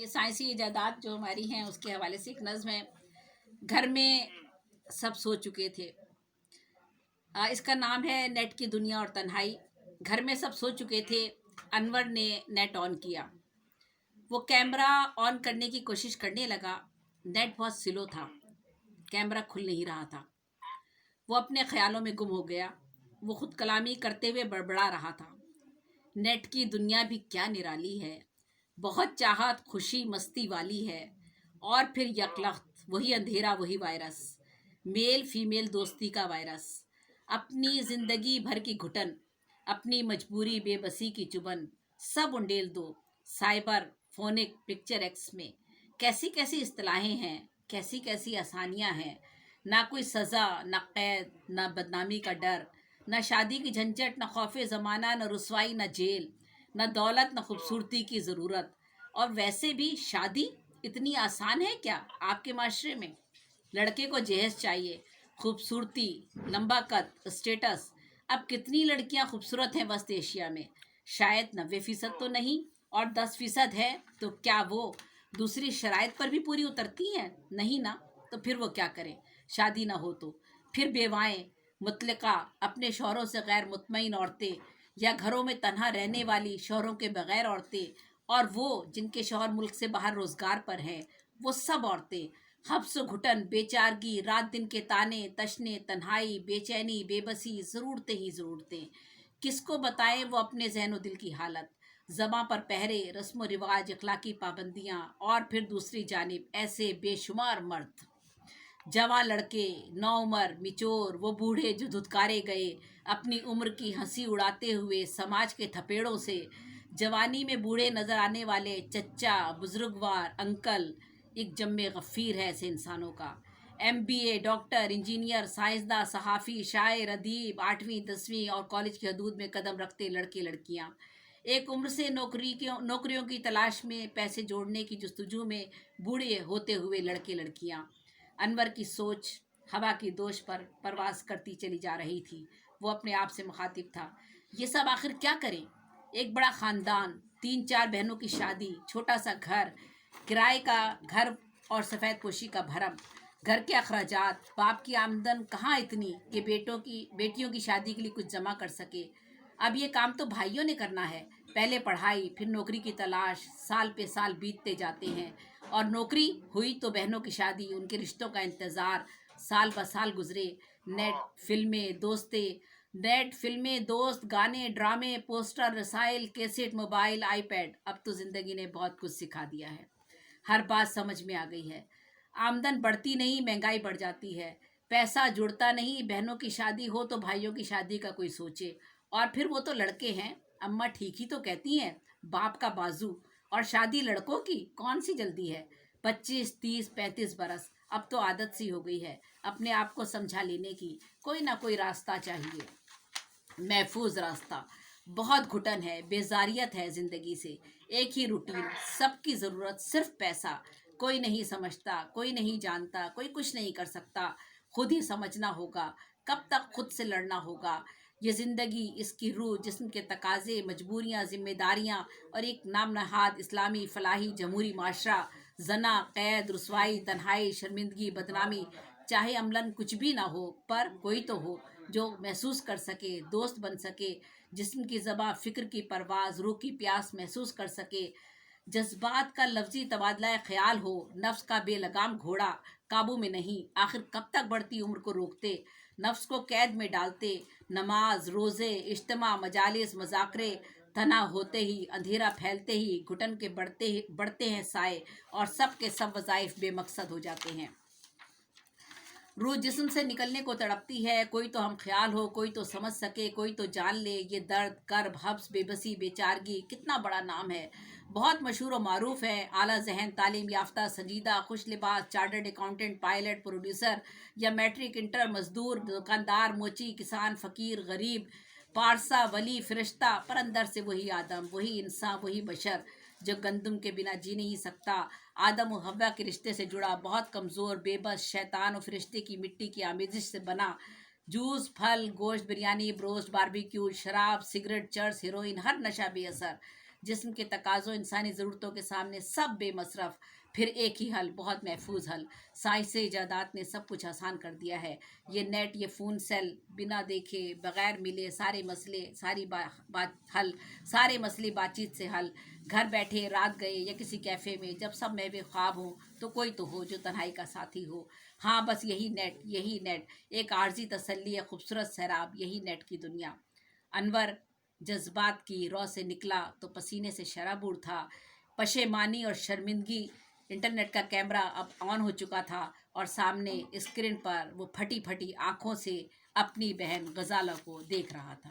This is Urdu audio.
سائنسی ایجادات جو ہماری ہیں اس کے حوالے سے ایک نظم ہے، گھر میں سب سو چکے تھے۔ اس کا نام ہے نیٹ کی دنیا اور تنہائی۔ گھر میں سب سو چکے تھے، انور نے نیٹ آن کیا۔ وہ کیمرہ آن کرنے کی کوشش کرنے لگا، نیٹ بہت سلو تھا، کیمرہ کھل نہیں رہا تھا۔ وہ اپنے خیالوں میں گم ہو گیا۔ وہ خود کلامی کرتے ہوئے بڑبڑا رہا تھا، نیٹ کی دنیا بھی کیا نرالی ہے، بہت چاہت خوشی مستی والی ہے، اور پھر یکلخت وہی اندھیرا، وہی وائرس، میل فیمیل دوستی کا وائرس، اپنی زندگی بھر کی گھٹن، اپنی مجبوری بے بسی کی چبھن، سب انڈیل دو سائبر فونک پکچر ایکس میں۔ کیسی کیسی اصطلاحیں ہیں، کیسی کیسی آسانیاں ہیں، نہ کوئی سزا، نہ قید، نہ بدنامی کا ڈر، نہ شادی کی جھنجھٹ، نہ خوف زمانہ، نہ رسوائی، نہ جیل، نہ دولت، نہ خوبصورتی کی ضرورت۔ اور ویسے بھی شادی اتنی آسان ہے کیا آپ کے معاشرے میں؟ لڑکے کو جہیز چاہیے، خوبصورتی، لمبا قد، اسٹیٹس۔ اب کتنی لڑکیاں خوبصورت ہیں وسط ایشیا میں؟ شاید 90% تو نہیں، اور 10% ہے تو کیا وہ دوسری شرائط پر بھی پوری اترتی ہیں؟ نہیں نا، تو پھر وہ کیا کریں؟ شادی نہ ہو تو پھر بیوائیں، مطلقہ، اپنے شوہروں سے غیر مطمئن عورتیں، یا گھروں میں تنہا رہنے والی شوہروں کے بغیر عورتیں، اور وہ جن کے شوہر ملک سے باہر روزگار پر ہیں، وہ سب عورتیں، حبس و گھٹن، بے چارگی، رات دن کے تانے تشنے، تنہائی، بے چینی، بے بسی، ضرورتیں ہی ضرورتیں۔ کس کو بتائیں وہ اپنے ذہن و دل کی حالت؟ زباں پر پہرے، رسم و رواج، اخلاقی پابندیاں، اور پھر دوسری جانب ایسے بے شمار مرد، جواں لڑکے، نوعمر، میچور، وہ بوڑھے جو دھتکارے گئے اپنی عمر کی ہنسی اڑاتے ہوئے سماج کے تھپیڑوں سے۔ جوانی میں بوڑھے نظر آنے والے چچا، بزرگوار، انکل، ایک جم غفیر ہے ایسے انسانوں کا۔ MBA، ڈاکٹر، انجینئر، سائنسداں، صحافی، شاعر، ادیب، 8ویں 10ویں اور کالج کی حدود میں قدم رکھتے لڑکے لڑکیاں، ایک عمر سے نوکریوں کی تلاش میں، پیسے جوڑنے کی جستجو میں بوڑھے ہوتے ہوئے لڑکے لڑکیاں۔ انور کی سوچ ہوا کی دوش پر پرواز کرتی چلی جا رہی تھی۔ وہ اپنے آپ سے مخاطب تھا، یہ سب آخر کیا کریں؟ ایک بڑا خاندان، 3-4 بہنوں کی شادی، چھوٹا سا گھر، کرائے کا گھر اور سفید پوشی کا بھرم، گھر کے اخراجات، باپ کی آمدن کہاں اتنی کہ بیٹیوں کی شادی کے لیے کچھ جمع کر سکے۔ اب یہ کام تو بھائیوں نے کرنا ہے، پہلے پڑھائی، پھر نوکری کی تلاش، سال پہ سال بیتتے جاتے ہیں، اور نوکری ہوئی تو بہنوں کی شادی، ان کے رشتوں کا انتظار، سال بہ سال گزرے۔ نیٹ فلمیں، دوست، گانے، ڈرامے، پوسٹر، رسائل، کیسٹ، موبائل، آئی پیڈ، اب تو زندگی نے بہت کچھ سکھا دیا ہے، ہر بات سمجھ میں آ گئی ہے۔ آمدن بڑھتی نہیں، مہنگائی بڑھ جاتی ہے، پیسہ جڑتا نہیں، بہنوں کی شادی ہو تو بھائیوں کی شادی کا کوئی سوچے، اور پھر وہ تو لڑکے ہیں، اماں ٹھیک ہی تو کہتی ہیں، باپ کا بازو، اور شادی لڑکوں کی کون سی جلدی ہے؟ 25 30 35 برس، اب تو عادت سی ہو گئی ہے، اپنے آپ کو سمجھا لینے کی کوئی نہ کوئی راستہ چاہیے، محفوظ راستہ۔ بہت گھٹن ہے، بیزاریت ہے زندگی سے، ایک ہی روٹین، سب کی ضرورت صرف پیسہ، کوئی نہیں سمجھتا، کوئی نہیں جانتا، کوئی کچھ نہیں کر سکتا، خود ہی سمجھنا ہوگا، کب تک خود سے لڑنا ہوگا؟ یہ زندگی، اس کی روح، جسم کے تقاضے، مجبوریاں، ذمہ داریاں، اور ایک نام نہاد اسلامی فلاحی جمہوری معاشرہ، زنا، قید، رسوائی، تنہائی، شرمندگی، بدنامی، چاہے عملاً کچھ بھی نہ ہو پر کوئی تو ہو جو محسوس کر سکے، دوست بن سکے، جسم کی زباں، فکر کی پرواز، روح کی پیاس محسوس کر سکے، جذبات کا لفظی تبادلہ خیال ہو، نفس کا بے لگام گھوڑا قابو میں نہیں، آخر کب تک بڑھتی عمر کو روکتے، نفس کو قید میں ڈالتے، نماز، روزے، اجتماع، مجالس، مذاکرے، تنہا ہوتے ہی، اندھیرا پھیلتے ہی، گھٹن کے بڑھتے ہیں سائے، اور سب کے سب وظائف بے مقصد ہو جاتے ہیں۔ روح جسم سے نکلنے کو تڑپتی ہے، کوئی تو ہم خیال ہو، کوئی تو سمجھ سکے، کوئی تو جان لے، یہ درد، کرب، حبس، بے بسی، بے چارگی، کتنا بڑا نام ہے، بہت مشہور و معروف ہے، اعلیٰ ذہن، تعلیم یافتہ، سنجیدہ، خوش لباس، چارٹرڈ اکاؤنٹنٹ، پائلٹ، پروڈیوسر، یا میٹرک انٹر، مزدور، دکاندار، موچی، کسان، فقیر، غریب، پارسا، ولی، فرشتہ، پر اندر سے وہی آدم، وہی انسان، وہی بشر جو گندم کے بنا جی نہیں سکتا، آدم و حوا کے رشتے سے جڑا، بہت کمزور، بے بس، شیطان و فرشتے کی مٹی کی آمیزش سے بنا، جوس، پھل، گوشت، بریانی، بروسٹ، باربیکیو، شراب، سگریٹ، چرس، ہیروئن، ہر نشہ بے اثر، جسم کے تقاضوں انسانی ضرورتوں کے سامنے سب بے مصرف، پھر ایک ہی حل، بہت محفوظ حل۔ سائنسی ایجادات نے سب کچھ آسان کر دیا ہے۔ یہ نیٹ، یہ فون سیل، بنا دیکھے بغیر ملے سارے مسئلے، حل، سارے مسئلے بات چیت سے حل۔ گھر بیٹھے، رات گئے یا کسی کیفے میں، جب سب محو خواب ہوں تو کوئی تو ہو جو تنہائی کا ساتھی ہو۔ ہاں بس یہی نیٹ، ایک عارضی تسلی ہے، خوبصورت سیراب، یہی نیٹ کی دنیا۔ انور جذبات کی رو سے نکلا تو پسینے سے شرابور تھا، پشیمانی اور شرمندگی۔ انٹرنیٹ کا کیمرہ اب آن ہو چکا تھا اور سامنے اسکرین پر وہ پھٹی پھٹی آنکھوں سے اپنی بہن غزالہ کو دیکھ رہا تھا۔